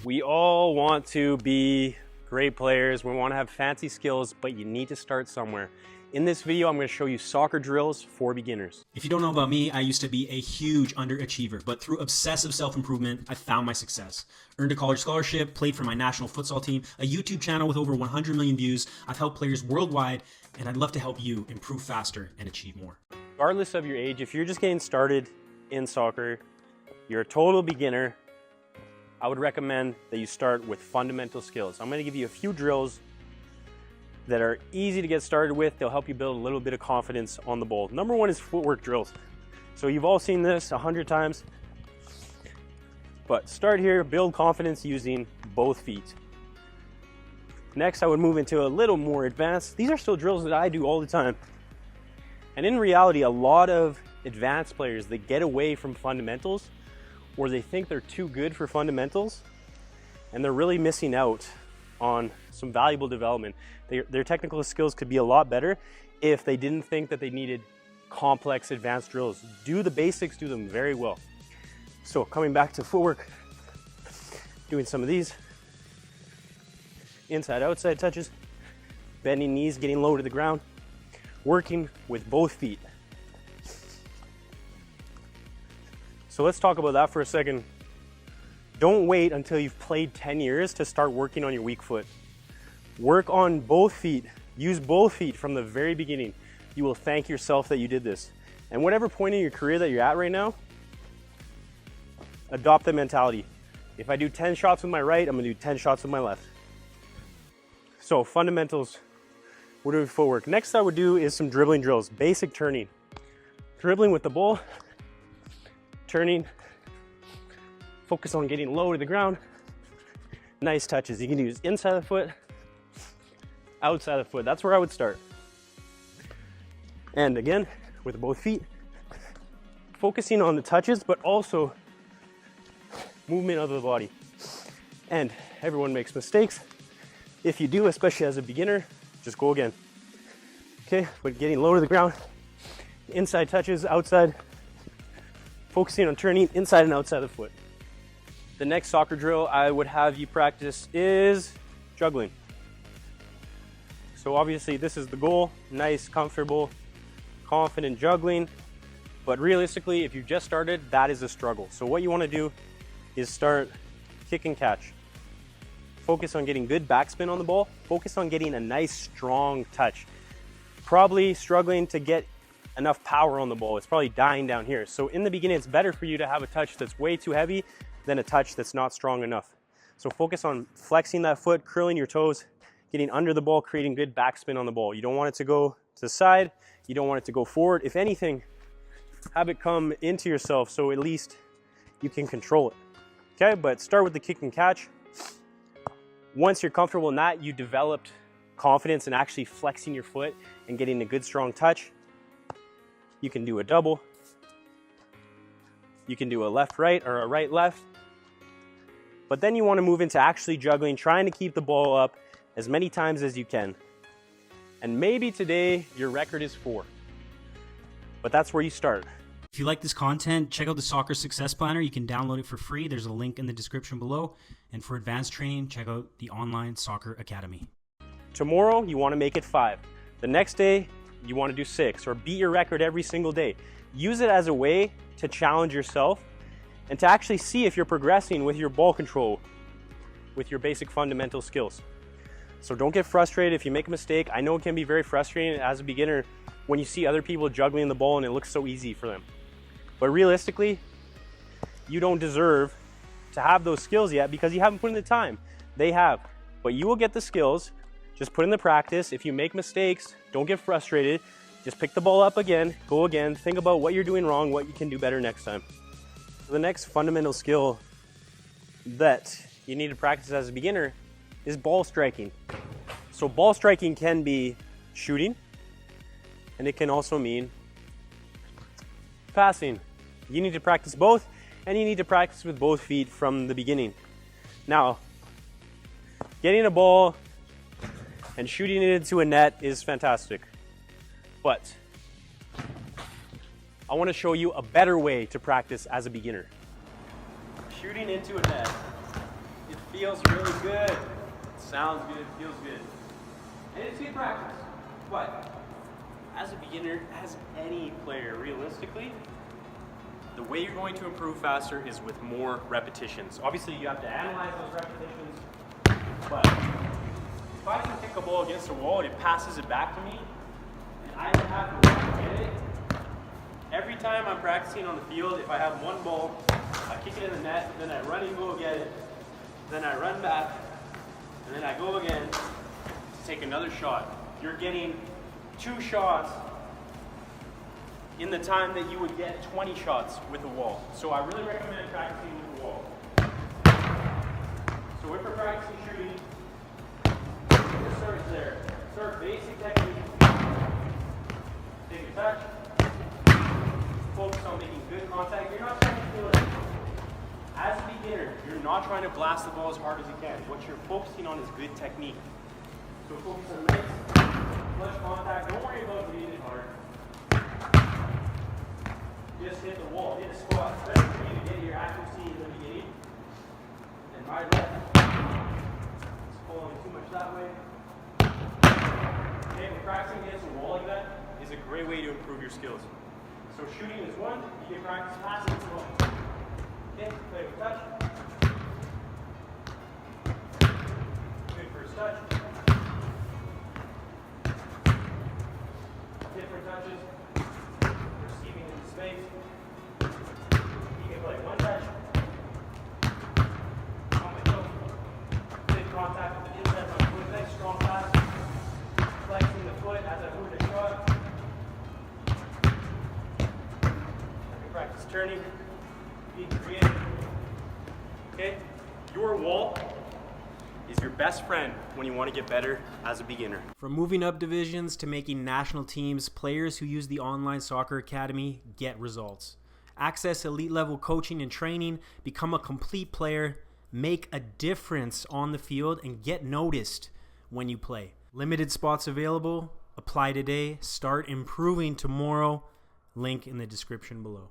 We all want to be great players. We want to have fancy skills, but you need to start somewhere. In this video, I'm going to show you soccer drills for beginners. If you don't know about me, I used to be a huge underachiever, but through obsessive self-improvement, I found my success. Earned a college scholarship, played for my national futsal team, a YouTube channel with over 100 million views. I've helped players worldwide, and I'd love to help you improve faster and achieve more. Regardless of your age, if you're just getting started in soccer, you're a total beginner, I would recommend that you start with fundamental skills. I'm going to give you a few drills that are easy to get started with. They'll help you build a little bit of confidence on the ball. Number one is footwork drills. So you've all seen this 100 times, but start here, build confidence using both feet. Next, I would move into a little more advanced. These are still drills that I do all the time. And in reality, a lot of advanced players, they get away from fundamentals, or they think they're too good for fundamentals, and they're really missing out on some valuable development. Their technical skills could be a lot better if they didn't think that they needed complex advanced drills. Do the basics, do them very well. So coming back to footwork, doing some of these inside outside touches, bending knees, getting low to the ground, working with both feet. So let's talk about that for a second. Don't wait until you've played 10 years to start working on your weak foot. Work on both feet. Use both feet from the very beginning. You will thank yourself that you did this. And whatever point in your career that you're at right now, adopt the mentality. If I do 10 shots with my right, I'm gonna do 10 shots with my left. So fundamentals, we're doing footwork. Next I would do is some dribbling drills, basic turning. Dribbling with the ball, turning, focus on getting low to the ground. Nice touches. You can use inside the foot, outside the foot. That's where I would start. And again, with both feet, focusing on the touches, but also movement of the body. And everyone makes mistakes. If you do, especially as a beginner, just go again. Okay, but getting low to the ground, inside touches, outside, focusing on turning inside and outside the foot. The next soccer drill I would have you practice is juggling. So obviously this is the goal, nice, comfortable, confident juggling. But realistically, if you just started, that is a struggle. So what you want to do is start kick and catch. Focus on getting good backspin on the ball. Focus on getting a nice, strong touch. Probably struggling to get enough power on the ball. It's probably dying down here. So in the beginning, it's better for you to have a touch that's way too heavy than a touch that's not strong enough. So focus on flexing that foot, curling your toes, getting under the ball, creating good backspin on the ball. You don't want it to go to the side. You don't want it to go forward. If anything, have it come into yourself so at least you can control it. Okay, but start with the kick and catch. Once you're comfortable in that, you developed confidence in actually flexing your foot and getting a good strong touch. You can do a double. You can do a left-right or a right-left. But then you want to move into actually juggling, trying to keep the ball up as many times as you can. And maybe today your record is 4. But that's where you start. If you like this content, check out the Soccer Success Planner. You can download it for free. There's a link in the description below. And for advanced training, check out the Online Soccer Academy. Tomorrow, you want to make it 5. The next day, you want to do 6, or beat your record every single day. Use it as a way to challenge yourself and to actually see if you're progressing with your ball control, with your basic fundamental skills. So don't get frustrated if you make a mistake. I know it can be very frustrating as a beginner when you see other people juggling the ball and it looks so easy for them. But realistically, you don't deserve to have those skills yet because you haven't put in the time. They have, but you will get the skills. Just put in the practice. If you make mistakes, don't get frustrated. Just pick the ball up again, go again, think about what you're doing wrong, what you can do better next time. The next fundamental skill that you need to practice as a beginner is ball striking. So ball striking can be shooting, and it can also mean passing. You need to practice both, and you need to practice with both feet from the beginning. Now, getting a ball and shooting it into a net is fantastic. But I want to show you a better way to practice as a beginner. Shooting into a net, it Feels really good. Sounds good, feels good. And it's good practice. But as a beginner, as any player, realistically, the way you're going to improve faster is with more repetitions. Obviously, you have to analyze those repetitions, but if I can kick a ball against a wall and it passes it back to me, and I don't have to run to get it, every time I'm practicing on the field, if I have one ball, I kick it in the net, then I run and go get it, then I run back, and then I go again to take another shot. You're getting 2 shots in the time that you would get 20 shots with a wall. So I really recommend practicing with a wall. So if we're practicing shooting, just start there. Start basic technique. Take a touch. Focus on making good contact. You're not trying to feel it. As a beginner, you're not trying to blast the ball as hard as you can. What you're focusing on is good technique. So focus on nice, flush contact. Don't worry about hitting it hard. Just hit the wall, hit a squat. It's better for you to get your accuracy in the beginning. And my left is pulling too much that way. Okay, practicing against a wall like that is a great way to improve your skills. So shooting is one, you can practice passing as well. Okay, play with touch. Good first touch. Different touches. Receiving into space. You can play one touch. On my toe. Big contact with the inside of my foot. Nice strong pass. Flexing the foot as I move the shot. Practice turning, being creative. Okay? Your wall is your best friend when you want to get better as a beginner. From moving up divisions to making national teams, players who use the Online Soccer Academy get results. Access elite level coaching and training, become a complete player, make a difference on the field, and get noticed when you play. Limited spots available. Apply today. Start improving tomorrow. Link in the description below.